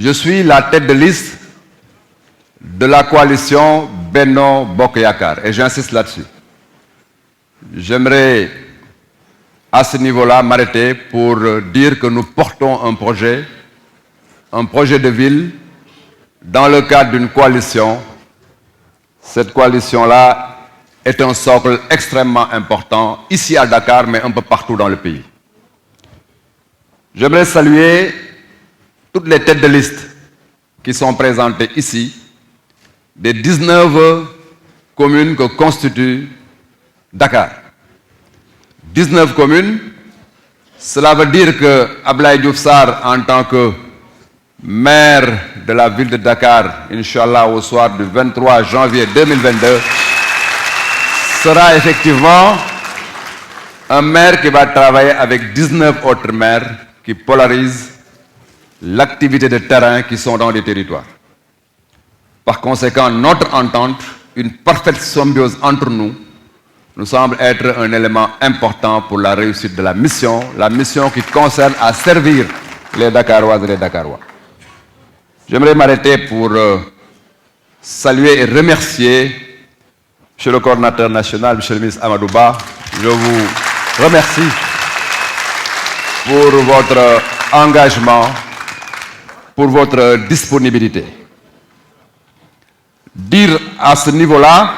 Je suis la tête de liste de la coalition Benno Bokk Yakaar et j'insiste là-dessus. J'aimerais à ce niveau-là m'arrêter pour dire que nous portons un projet de ville dans le cadre d'une coalition. Cette coalition-là est un socle extrêmement important ici à Dakar, mais un peu partout dans le pays. J'aimerais saluer toutes les têtes de liste qui sont présentées ici, des 19 communes que constitue Dakar. 19 communes, cela veut dire que Abdoulaye Diouf Sarr, en tant que maire de la ville de Dakar, Inch'Allah, au soir du 23 janvier 2022, sera effectivement un maire qui va travailler avec 19 autres maires qui polarisent l'activité de terrain qui sont dans les territoires. Par conséquent, notre entente, une parfaite symbiose entre nous, nous semble être un élément important pour la réussite de la mission qui concerne à servir les Dakaroises et les Dakarois. J'aimerais m'arrêter pour saluer et remercier M. le coordinateur national, M. le ministre Amadou Ba. Je vous remercie pour votre engagement, pour votre disponibilité. Dire à ce niveau-là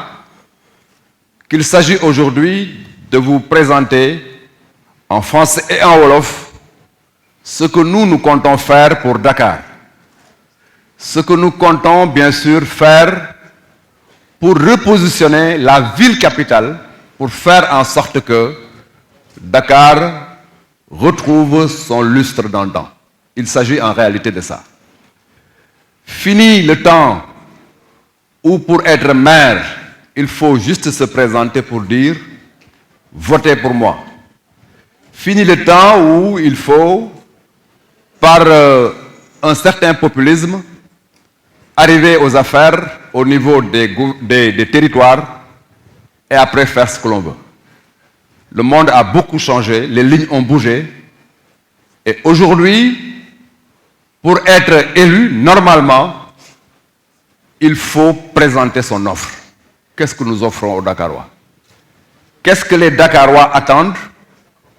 qu'il s'agit aujourd'hui de vous présenter en français et en wolof ce que nous comptons faire pour Dakar. Ce que nous comptons bien sûr faire pour repositionner la ville capitale, pour faire en sorte que Dakar retrouve son lustre dans le temps. Il s'agit en réalité de ça. Fini le temps où pour être maire, il faut juste se présenter pour dire « votez pour moi ». Fini le temps où il faut, par un certain populisme, arriver aux affaires au niveau des territoires et après faire ce que l'on veut. Le monde a beaucoup changé, les lignes ont bougé et aujourd'hui, pour être élu, normalement, il faut présenter son offre. Qu'est-ce que nous offrons aux Dakarois? Qu'est-ce que les Dakarois attendent?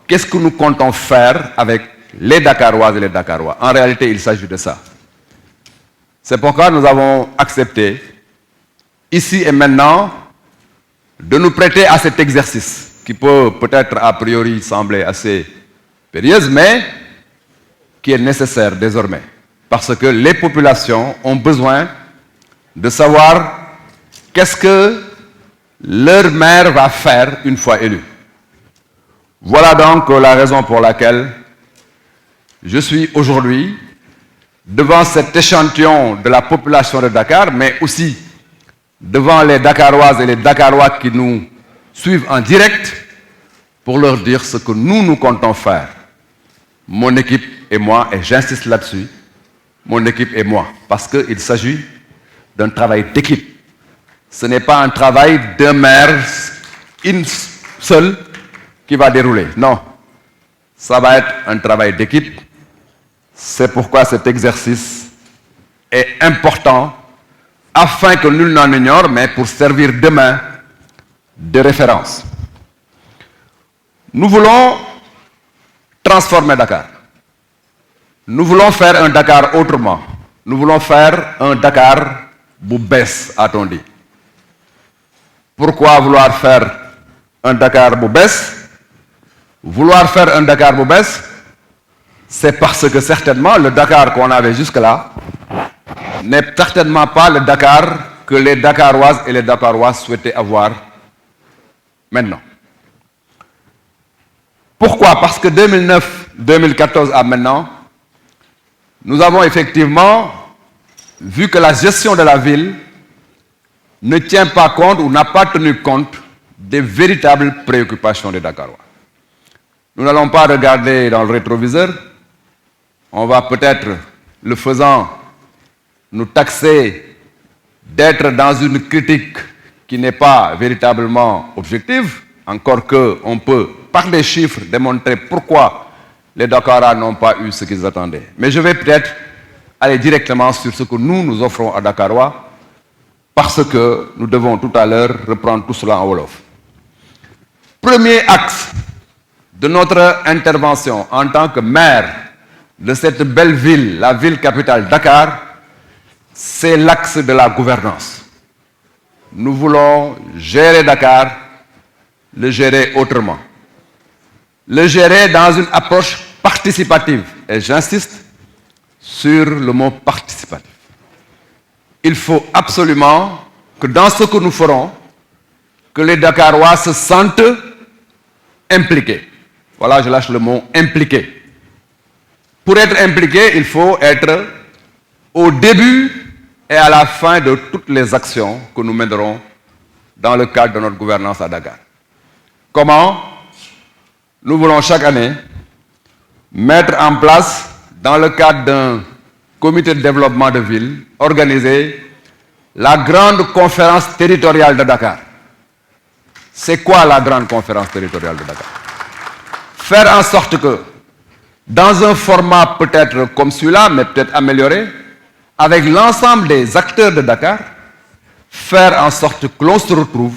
Qu'est-ce que nous comptons faire avec les Dakaroises et les Dakarois? En réalité, il s'agit de ça. C'est pourquoi nous avons accepté, ici et maintenant, de nous prêter à cet exercice, qui peut peut-être a priori sembler assez périlleuse, mais qui est nécessaire désormais. Parce que les populations ont besoin de savoir qu'est-ce que leur maire va faire une fois élu. Voilà donc la raison pour laquelle je suis aujourd'hui devant cet échantillon de la population de Dakar, mais aussi devant les Dakaroises et les Dakarois qui nous suivent en direct pour leur dire ce que nous comptons faire. Mon équipe et moi, et j'insiste là-dessus, mon équipe et moi, parce qu'il s'agit d'un travail d'équipe. Ce n'est pas un travail d'un maire, une seule, qui va dérouler. Non, ça va être un travail d'équipe. C'est pourquoi cet exercice est important, afin que nul n'en ignore, mais pour servir demain de référence. Nous voulons transformer Dakar. Nous voulons faire un Dakar autrement. Nous voulons faire un Dakar Boubès, a-t-on dit. Pourquoi vouloir faire un Dakar Boubès? Vouloir faire un Dakar Boubès, c'est parce que certainement le Dakar qu'on avait jusque-là n'est certainement pas le Dakar que les Dakaroises et les Dakarois souhaitaient avoir maintenant. Pourquoi? Parce que 2009-2014 à maintenant, nous avons effectivement vu que la gestion de la ville ne tient pas compte ou n'a pas tenu compte des véritables préoccupations des Dakarois. Nous n'allons pas regarder dans le rétroviseur. On va peut-être, le faisant, nous taxer d'être dans une critique qui n'est pas véritablement objective, encore qu'on peut, par les chiffres, démontrer pourquoi les Dakarois n'ont pas eu ce qu'ils attendaient. Mais je vais peut-être aller directement sur ce que nous offrons à Dakarois, parce que nous devons tout à l'heure reprendre tout cela en Wolof. Premier axe de notre intervention en tant que maire de cette belle ville, la ville capitale Dakar, c'est l'axe de la gouvernance. Nous voulons gérer Dakar, le gérer autrement. Le gérer dans une approche participative. Et j'insiste sur le mot participatif. Il faut absolument que dans ce que nous ferons, que les Dakarois se sentent impliqués. Voilà, je lâche le mot impliqué. Pour être impliqué, il faut être au début et à la fin de toutes les actions que nous mènerons dans le cadre de notre gouvernance à Dakar. Comment? Nous voulons chaque année mettre en place, dans le cadre d'un comité de développement de ville, organiser la grande conférence territoriale de Dakar. C'est quoi la grande conférence territoriale de Dakar? Faire en sorte que, dans un format peut-être comme celui-là, mais peut-être amélioré, avec l'ensemble des acteurs de Dakar, faire en sorte que l'on se retrouve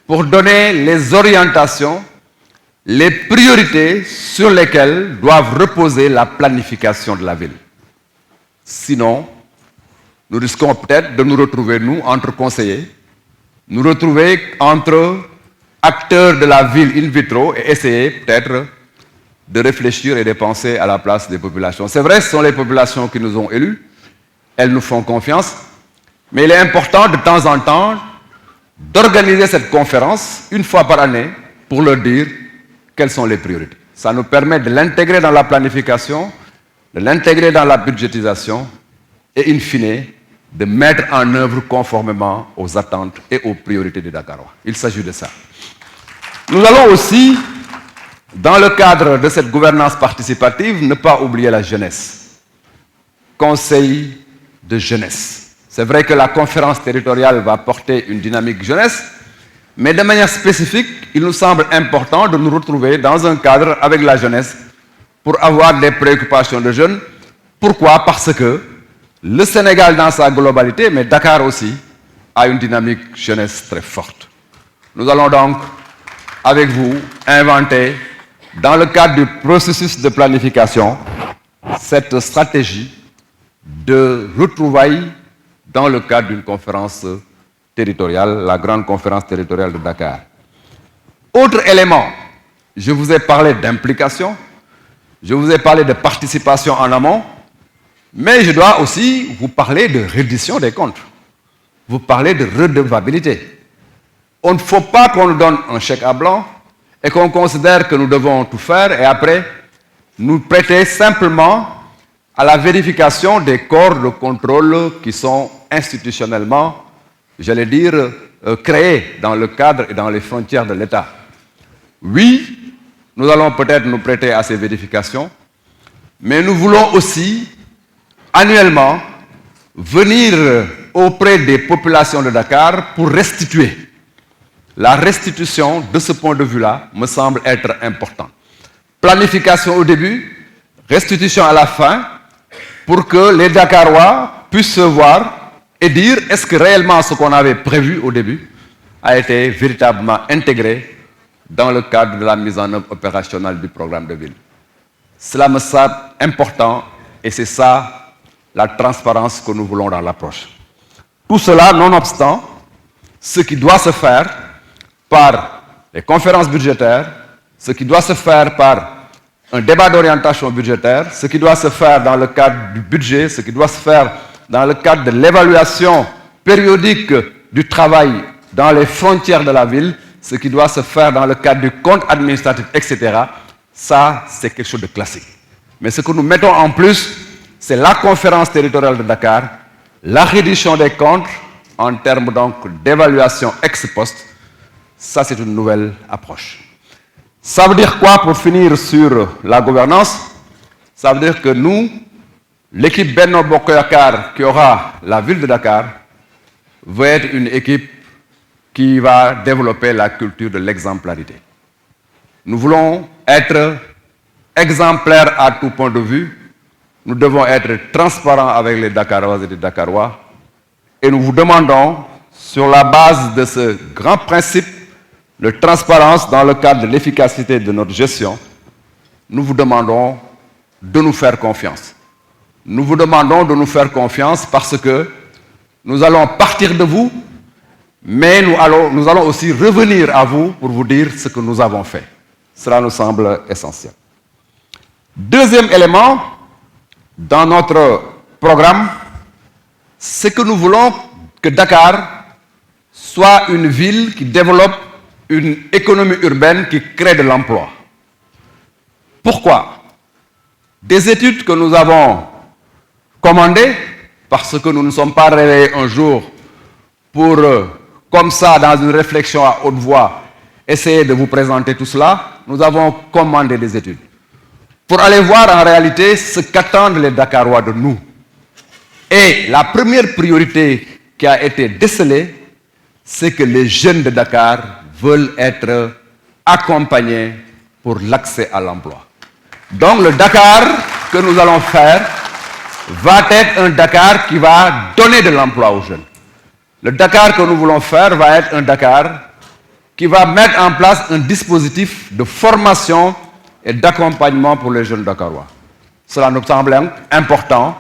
pour donner les orientations, les priorités sur lesquelles doivent reposer la planification de la ville. Sinon, nous risquons peut-être de nous retrouver, nous, entre conseillers, nous retrouver entre acteurs de la ville in vitro et essayer peut-être de réfléchir et de penser à la place des populations. C'est vrai, ce sont les populations qui nous ont élus, elles nous font confiance, mais il est important de temps en temps d'organiser cette conférence une fois par année pour leur dire quelles sont les priorités. Ça nous permet de l'intégrer dans la planification, de l'intégrer dans la budgétisation et in fine de mettre en œuvre conformément aux attentes et aux priorités des Dakarois. Il s'agit de ça. Nous allons aussi, dans le cadre de cette gouvernance participative, ne pas oublier la jeunesse. Conseil de jeunesse. C'est vrai que la conférence territoriale va porter une dynamique jeunesse, mais de manière spécifique, il nous semble important de nous retrouver dans un cadre avec la jeunesse pour avoir des préoccupations de jeunes. Pourquoi? Parce que le Sénégal dans sa globalité, mais Dakar aussi, a une dynamique jeunesse très forte. Nous allons donc, avec vous, inventer, dans le cadre du processus de planification, cette stratégie de retrouvailles dans le cadre d'une conférence territoriale, la grande conférence territoriale de Dakar. Autre élément, je vous ai parlé d'implication, je vous ai parlé de participation en amont, mais je dois aussi vous parler de reddition des comptes, vous parler de redevabilité. On ne faut pas qu'on nous donne un chèque à blanc et qu'on considère que nous devons tout faire et après nous prêter simplement à la vérification des corps de contrôle qui sont institutionnellement, j'allais dire, créés dans le cadre et dans les frontières de l'État. Oui, nous allons peut-être nous prêter à ces vérifications, mais nous voulons aussi, annuellement, venir auprès des populations de Dakar pour restituer. La restitution, de ce point de vue-là, me semble être importante. Planification au début, restitution à la fin, pour que les Dakarois puissent se voir et dire est-ce que réellement ce qu'on avait prévu au début a été véritablement intégré dans le cadre de la mise en œuvre opérationnelle du programme de ville. Cela me semble important et c'est ça la transparence que nous voulons dans l'approche. Tout cela, nonobstant, ce qui doit se faire par les conférences budgétaires, ce qui doit se faire par un débat d'orientation budgétaire, ce qui doit se faire dans le cadre du budget, ce qui doit se faire dans le cadre de l'évaluation périodique du travail dans les frontières de la ville, ce qui doit se faire dans le cadre du compte administratif, etc. Ça, c'est quelque chose de classique. Mais ce que nous mettons en plus, c'est la conférence territoriale de Dakar, la reddition des comptes en termes donc d'évaluation ex post. Ça, c'est une nouvelle approche. Ça veut dire quoi pour finir sur la gouvernance? Ça veut dire que nous, l'équipe Benno Bokk Yakaar qui aura la ville de Dakar, va être une équipe qui va développer la culture de l'exemplarité. Nous voulons être exemplaires à tout point de vue. nous devons être transparents avec les Dakaroises et les Dakarois. Et nous vous demandons, sur la base de ce grand principe de transparence dans le cadre de l'efficacité de notre gestion, nous vous demandons de nous faire confiance. Nous vous demandons de nous faire confiance parce que nous allons partir de vous, mais nous allons aussi revenir à vous pour vous dire ce que nous avons fait. Cela nous semble essentiel. Deuxième élément, dans notre programme, c'est que nous voulons que Dakar soit une ville qui développe une économie urbaine qui crée de l'emploi. Pourquoi? Des études que nous avons commandées, parce que nous ne sommes pas réveillés un jour pour, comme ça, dans une réflexion à haute voix, essayer de vous présenter tout cela, nous avons commandé des études pour aller voir en réalité ce qu'attendent les Dakarois de nous. Et la première priorité qui a été décelée, c'est que les jeunes de Dakar veulent être accompagnés pour l'accès à l'emploi. Donc le Dakar que nous allons faire va être un Dakar qui va donner de l'emploi aux jeunes. Le Dakar que nous voulons faire va être un Dakar qui va mettre en place un dispositif de formation et d'accompagnement pour les jeunes Dakarois. Cela nous semble important.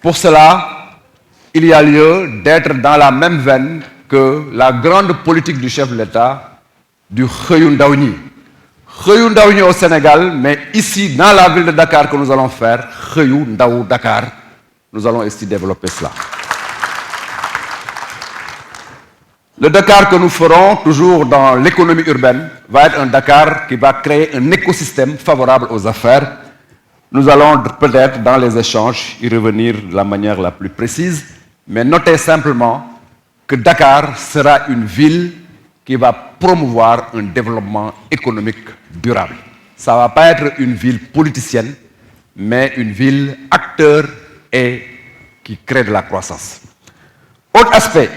Pour cela, il y a lieu d'être dans la même veine que la grande politique du chef de l'État du Xëyu Ndaw ñi. Xëyu Ndaw ñi au Sénégal, mais ici, dans la ville de Dakar que nous allons faire, Xëyu Ndaw Dakar, nous allons ici développer cela. Le Dakar que nous ferons, toujours dans l'économie urbaine, va être un Dakar qui va créer un écosystème favorable aux affaires. Nous allons peut-être, dans les échanges, y revenir de la manière la plus précise, mais notez simplement que Dakar sera une ville qui va promouvoir un développement économique durable. Ça ne va pas être une ville politicienne, mais une ville acteur et qui crée de la croissance. Autre aspect,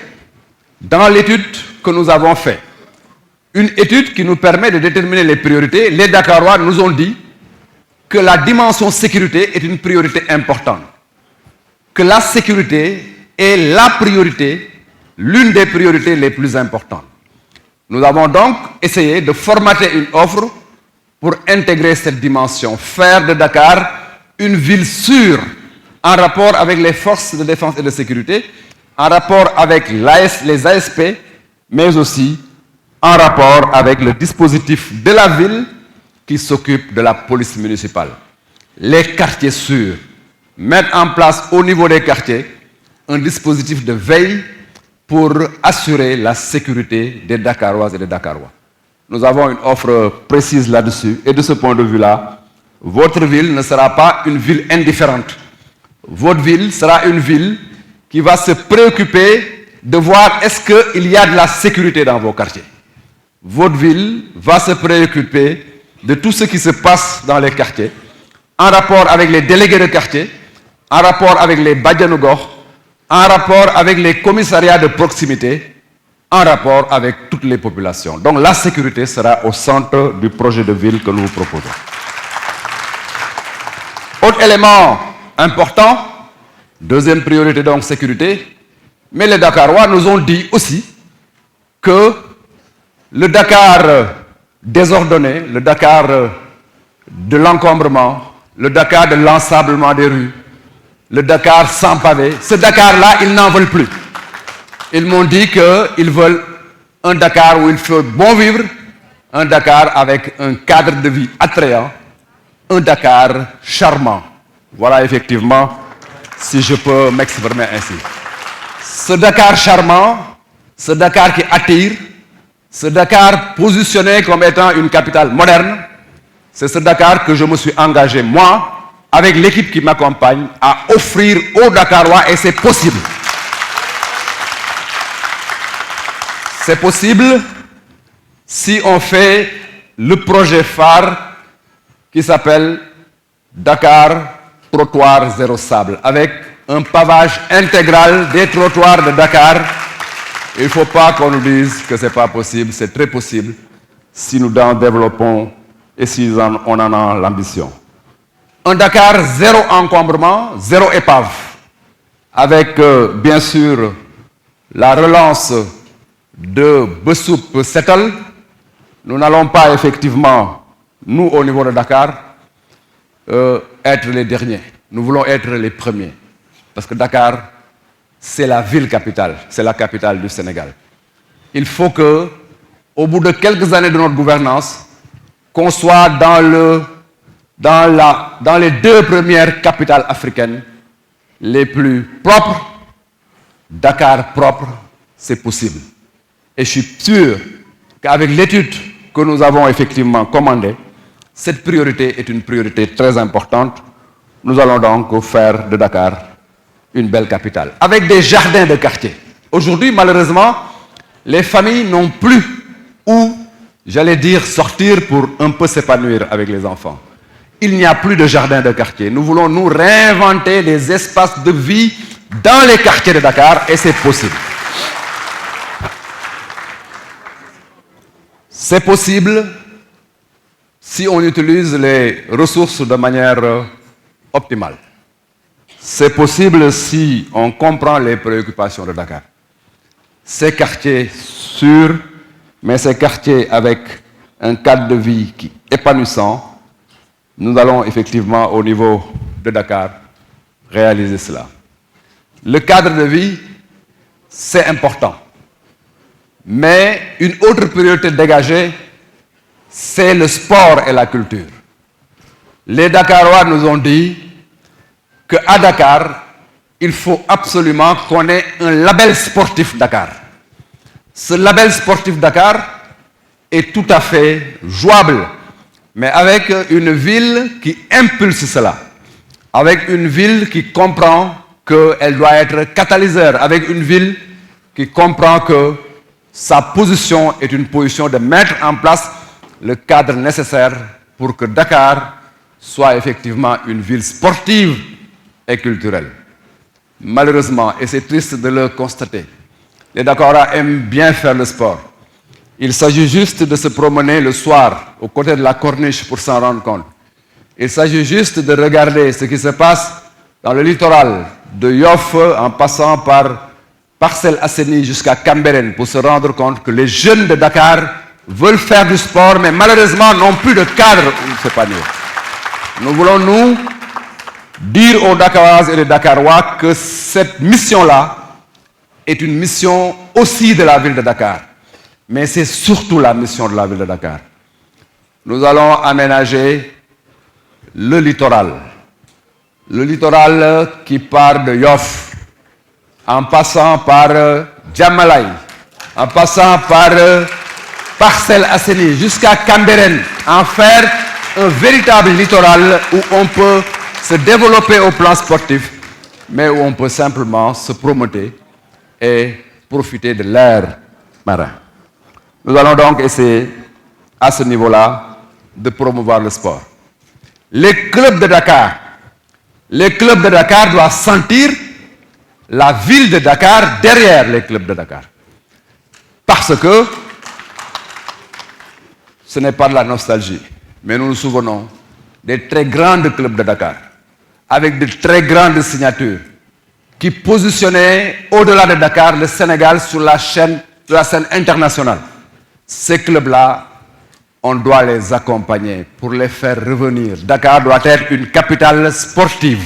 dans l'étude que nous avons faite, une étude qui nous permet de déterminer les priorités, les Dakarois nous ont dit que la dimension sécurité est une priorité importante, que la sécurité est la priorité, l'une des priorités les plus importantes. Nous avons donc essayé de formater une offre pour intégrer cette dimension, faire de Dakar une ville sûre en rapport avec les forces de défense et de sécurité, en rapport avec les ASP, mais aussi en rapport avec le dispositif de la ville qui s'occupe de la police municipale. Les quartiers sûrs, mettre en place au niveau des quartiers un dispositif de veille pour assurer la sécurité des Dakaroises et des Dakarois. Nous avons une offre précise là-dessus et de ce point de vue-là, votre ville ne sera pas une ville indifférente. Votre ville sera une ville qui va se préoccuper de voir est-ce qu'il y a de la sécurité dans vos quartiers. Votre ville va se préoccuper de tout ce qui se passe dans les quartiers, en rapport avec les délégués de quartier, en rapport avec les Badianougor, en rapport avec les commissariats de proximité, en rapport avec toutes les populations. Donc la sécurité sera au centre du projet de ville que nous vous proposons. Autre élément important, deuxième priorité donc sécurité, mais les Dakarois nous ont dit aussi que le Dakar désordonné, le Dakar de l'encombrement, le Dakar de l'ensablement des rues, le Dakar sans pavé, ce Dakar-là, ils n'en veulent plus. Ils m'ont dit qu'ils veulent un Dakar où il fait bon vivre, un Dakar avec un cadre de vie attrayant, un Dakar charmant. Voilà effectivement, si je peux m'exprimer ainsi. Ce Dakar charmant, ce Dakar qui attire, ce Dakar positionné comme étant une capitale moderne, c'est ce Dakar que je me suis engagé, moi, avec l'équipe qui m'accompagne, à offrir aux Dakarois, et c'est possible. C'est possible si on fait le projet phare qui s'appelle Dakar Trottoir Zéro Sable, avec un pavage intégral des trottoirs de Dakar. Il ne faut pas qu'on nous dise que ce n'est pas possible, c'est très possible si nous en développons et si on en a l'ambition. Un Dakar zéro encombrement, zéro épave. Avec bien sûr la relance de Bessoup Settle, nous n'allons pas effectivement, nous au niveau de Dakar, être les derniers. Nous voulons être les premiers. Parce que Dakar, c'est la ville capitale, c'est la capitale du Sénégal. Il faut que, au bout de quelques années de notre gouvernance, qu'on soit dans les 2 premières capitales africaines les plus propres. Dakar propre, c'est possible. Et je suis sûr qu'avec l'étude que nous avons effectivement commandée, cette priorité est une priorité très importante. Nous allons donc faire de Dakar une belle capitale. Avec des jardins de quartier. Aujourd'hui, malheureusement, les familles n'ont plus où, j'allais dire, sortir pour un peu s'épanouir avec les enfants. Il n'y a plus de jardins de quartier. Nous voulons nous réinventer des espaces de vie dans les quartiers de Dakar et c'est possible. C'est possible si on utilise les ressources de manière optimale. C'est possible si on comprend les préoccupations de Dakar. Ces quartiers sûrs, mais ces quartiers avec un cadre de vie épanouissant, nous allons effectivement au niveau de Dakar réaliser cela. Le cadre de vie, c'est important. Mais une autre priorité dégagée, c'est le sport et la culture. Les Dakarois nous ont dit qu'à Dakar, il faut absolument qu'on ait un label sportif Dakar. Ce label sportif Dakar est tout à fait jouable, mais avec une ville qui impulse cela, avec une ville qui comprend qu'elle doit être catalyseur, avec une ville qui comprend que sa position est une position de mettre en place le cadre nécessaire pour que Dakar soit effectivement une ville sportive et culturelle. Malheureusement, et c'est triste de le constater, les Dakarois aiment bien faire le sport. Il s'agit juste de se promener le soir aux côtés de la corniche pour s'en rendre compte. Il s'agit juste de regarder ce qui se passe dans le littoral de Yoff en passant par Parcelles Assainies jusqu'à Cambérène pour se rendre compte que les jeunes de Dakar veulent faire du sport mais malheureusement n'ont plus de cadre où s'épanouir. Nous voulons nous dire aux Dakaroises et aux Dakarois que cette mission-là est une mission aussi de la ville de Dakar. Mais c'est surtout la mission de la ville de Dakar. Nous allons aménager le littoral. Le littoral qui part de Yoff, en passant par Djamalai, en passant par Parcelles Assainies jusqu'à Cambérène, en faire un véritable littoral où on peut se développer au plan sportif, mais où on peut simplement se promener et profiter de l'air marin. Nous allons donc essayer, à ce niveau-là, de promouvoir le sport. Les clubs de Dakar doivent sentir la ville de Dakar derrière les clubs de Dakar. Parce que ce n'est pas de la nostalgie, mais nous nous souvenons des très grands clubs de Dakar, avec de très grandes signatures, qui positionnaient au-delà de Dakar le Sénégal sur la scène internationale. Ces clubs-là, on doit les accompagner pour les faire revenir. Dakar doit être une capitale sportive.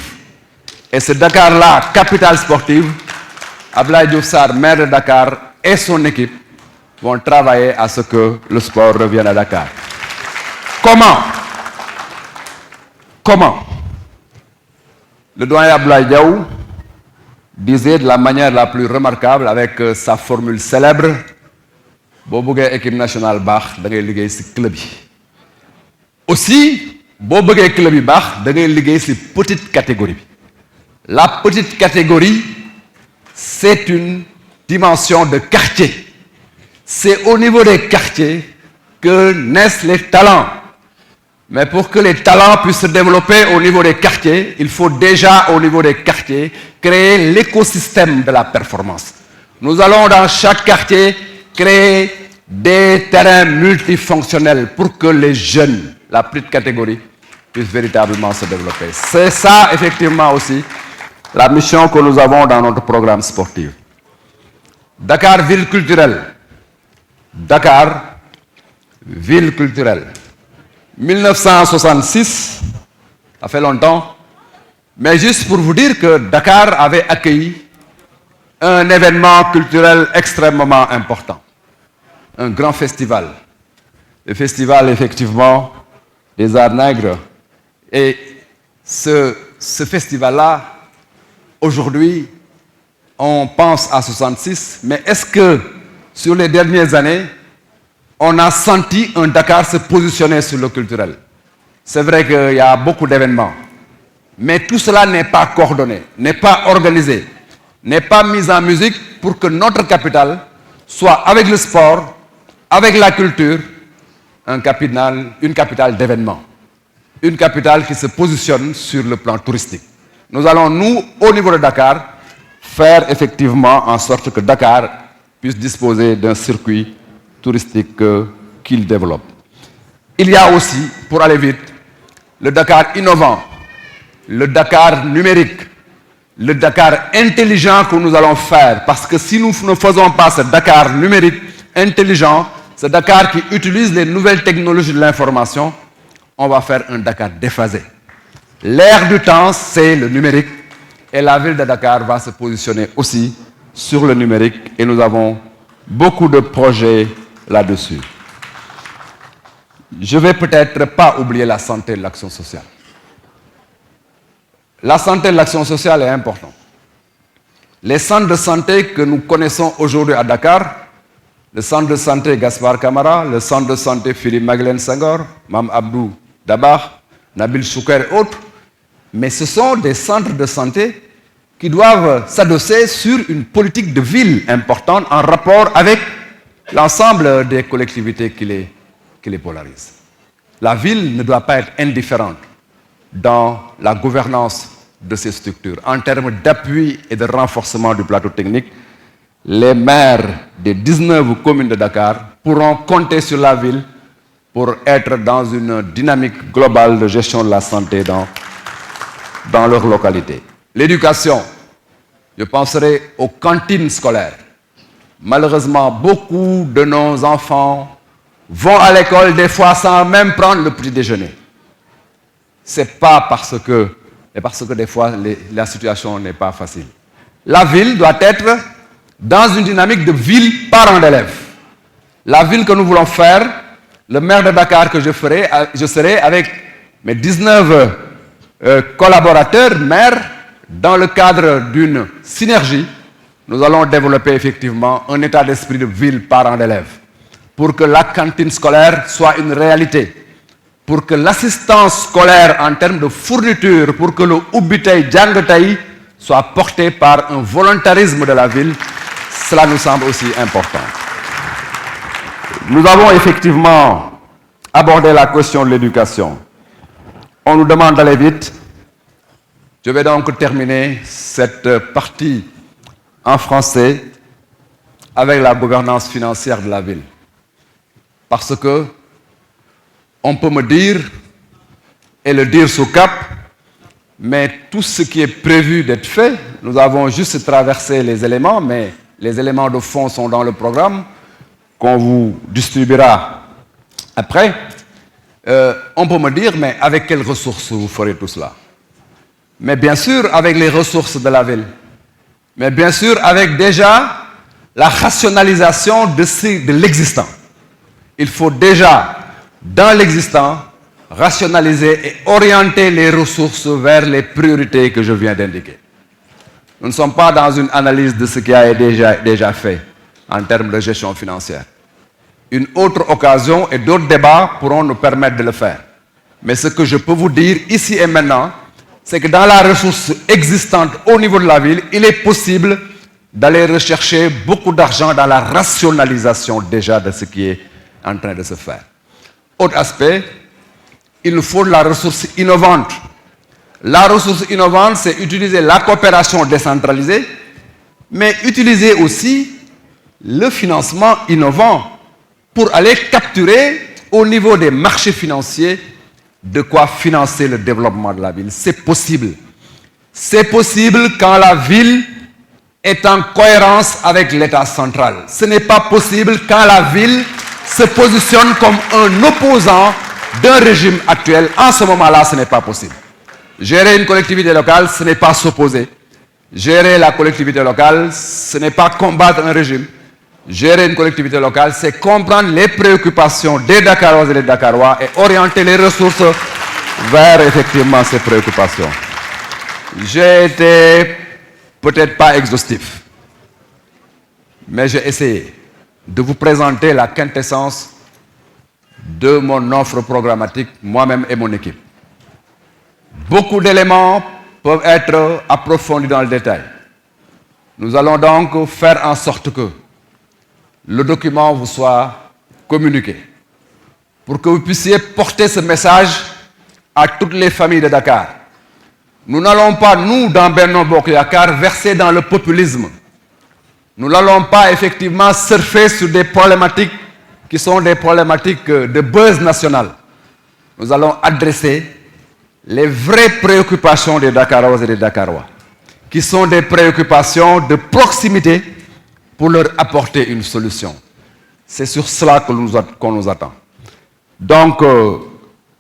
Et ce Dakar-là, capitale sportive, Abdoulaye Diouf Sarr, maire de Dakar, et son équipe vont travailler à ce que le sport revienne à Dakar. Comment Le doyen Abdoulaye Diaw disait de la manière la plus remarquable avec sa formule célèbre: boo bëggee équipe nationale baax da ngay liggéey ci club yi. Aussi boo bëggee club yi baax da ngay liggéey ci petite catégorie bi. La petite catégorie, c'est une dimension de quartier. C'est au niveau des quartiers que naissent les talents. Mais pour que les talents puissent se développer au niveau des quartiers, il faut déjà au niveau des quartiers créer l'écosystème de la performance. Nous allons dans chaque quartier créer des terrains multifonctionnels pour que les jeunes, la petite catégorie, puisse véritablement se développer. C'est ça, effectivement, aussi, la mission que nous avons dans notre programme sportif. Dakar, ville culturelle. Dakar, ville culturelle. 1966, ça fait longtemps, mais juste pour vous dire que Dakar avait accueilli un événement culturel extrêmement important, un grand festival, le festival effectivement des Arts Nègres. Et ce festival-là, aujourd'hui, on pense à 66, mais est-ce que sur les dernières années, on a senti un Dakar se positionner sur le culturel? C'est vrai qu'il y a beaucoup d'événements, mais tout cela n'est pas coordonné, n'est pas organisé, n'est pas mis en musique pour que notre capitale soit avec le sport, avec la culture, une capitale d'événements, une capitale qui se positionne sur le plan touristique. Nous allons, nous, au niveau de Dakar, faire effectivement en sorte que Dakar puisse disposer d'un circuit touristique qu'il développe. Il y a aussi, pour aller vite, le Dakar innovant, le Dakar numérique, le Dakar intelligent que nous allons faire. Parce que si nous ne faisons pas ce Dakar numérique intelligent, ce Dakar qui utilise les nouvelles technologies de l'information, on va faire un Dakar déphasé. L'ère du temps, c'est le numérique. Et la ville de Dakar va se positionner aussi sur le numérique. Et nous avons beaucoup de projets là-dessus. Je ne vais peut-être pas oublier la santé et l'action sociale. La santé et l'action sociale est importante. Les centres de santé que nous connaissons aujourd'hui à Dakar, le centre de santé Gaspard Camara, le centre de santé Philippe Maguilène Senghor, Mam Abdou Dabar, Nabil Chouker et autres, mais ce sont des centres de santé qui doivent s'adosser sur une politique de ville importante en rapport avec l'ensemble des collectivités qui les polarisent. La ville ne doit pas être indifférente dans la gouvernance de ces structures. En termes d'appui et de renforcement du plateau technique, les maires des 19 communes de Dakar pourront compter sur la ville pour être dans une dynamique globale de gestion de la santé dans leur localité. L'éducation, je penserai aux cantines scolaires. Malheureusement, beaucoup de nos enfants vont à l'école des fois sans même prendre le petit déjeuner. C'est pas parce que des fois la situation n'est pas facile. La ville doit être dans une dynamique de ville parent d'élèves. La ville que nous voulons faire, le maire de Dakar que je serai avec mes 19 collaborateurs, maires, dans le cadre d'une synergie, nous allons développer effectivement un état d'esprit de ville parent d'élèves pour que la cantine scolaire soit une réalité, pour que l'assistance scolaire en termes de fourniture, pour que le Ubitei Djangatei soit porté par un volontarisme de la ville, cela nous semble aussi important. Nous avons effectivement abordé la question de l'éducation. On nous demande d'aller vite. Je vais donc terminer cette partie en français avec la gouvernance financière de la ville. Parce que on peut me dire, et le dire sous cap, mais tout ce qui est prévu d'être fait, nous avons juste traversé les éléments, mais les éléments de fond sont dans le programme qu'on vous distribuera après. On peut me dire, mais avec quelles ressources vous ferez tout cela? Mais bien sûr, avec les ressources de la ville. Mais bien sûr, avec déjà la rationalisation de l'existant. Il faut déjà, dans l'existant, rationaliser et orienter les ressources vers les priorités que je viens d'indiquer. Nous ne sommes pas dans une analyse de ce qui a déjà fait en termes de gestion financière. Une autre occasion et d'autres débats pourront nous permettre de le faire. Mais ce que je peux vous dire ici et maintenant, c'est que dans la ressource existante au niveau de la ville, il est possible d'aller rechercher beaucoup d'argent dans la rationalisation déjà de ce qui est en train de se faire. Autre aspect, il nous faut la ressource innovante. La ressource innovante, c'est utiliser la coopération décentralisée, mais utiliser aussi le financement innovant pour aller capturer au niveau des marchés financiers de quoi financer le développement de la ville. C'est possible. C'est possible quand la ville est en cohérence avec l'État central. Ce n'est pas possible quand la ville se positionne comme un opposant d'un régime actuel. En ce moment-là, ce n'est pas possible. Gérer une collectivité locale, ce n'est pas s'opposer. Gérer la collectivité locale, ce n'est pas combattre un régime. Gérer une collectivité locale, c'est comprendre les préoccupations des Dakaroises et des Dakarois et orienter les ressources vers effectivement ces préoccupations. J'ai été peut-être pas exhaustif, mais j'ai essayé de vous présenter la quintessence de mon offre programmatique, moi-même et mon équipe. Beaucoup d'éléments peuvent être approfondis dans le détail. Nous allons donc faire en sorte que le document vous soit communiqué pour que vous puissiez porter ce message à toutes les familles de Dakar. Nous n'allons pas, nous, dans Benno Bokk Yakaar, verser dans le populisme. Nous n'allons pas effectivement surfer sur des problématiques qui sont des problématiques de buzz national. Nous allons adresser les vraies préoccupations des Dakaroises et des Dakarois, qui sont des préoccupations de proximité pour leur apporter une solution. C'est sur cela qu'on nous attend. Donc,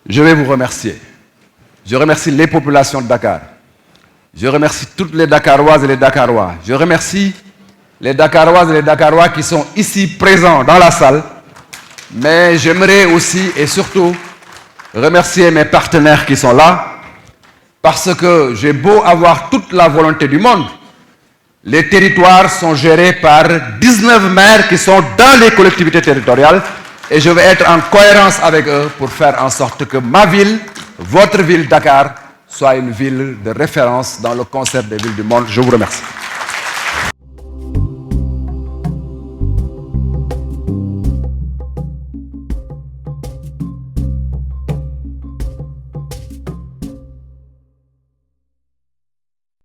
je vais vous remercier. Je remercie les populations de Dakar. Je remercie toutes les Dakaroises et les Dakarois. Je remercie les Dakaroises et les Dakarois qui sont ici présents dans la salle. Mais j'aimerais aussi et surtout remercier mes partenaires qui sont là, parce que j'ai beau avoir toute la volonté du monde, les territoires sont gérés par 19 maires qui sont dans les collectivités territoriales et je vais être en cohérence avec eux pour faire en sorte que ma ville, votre ville Dakar, soit une ville de référence dans le concert des villes du monde. Je vous remercie.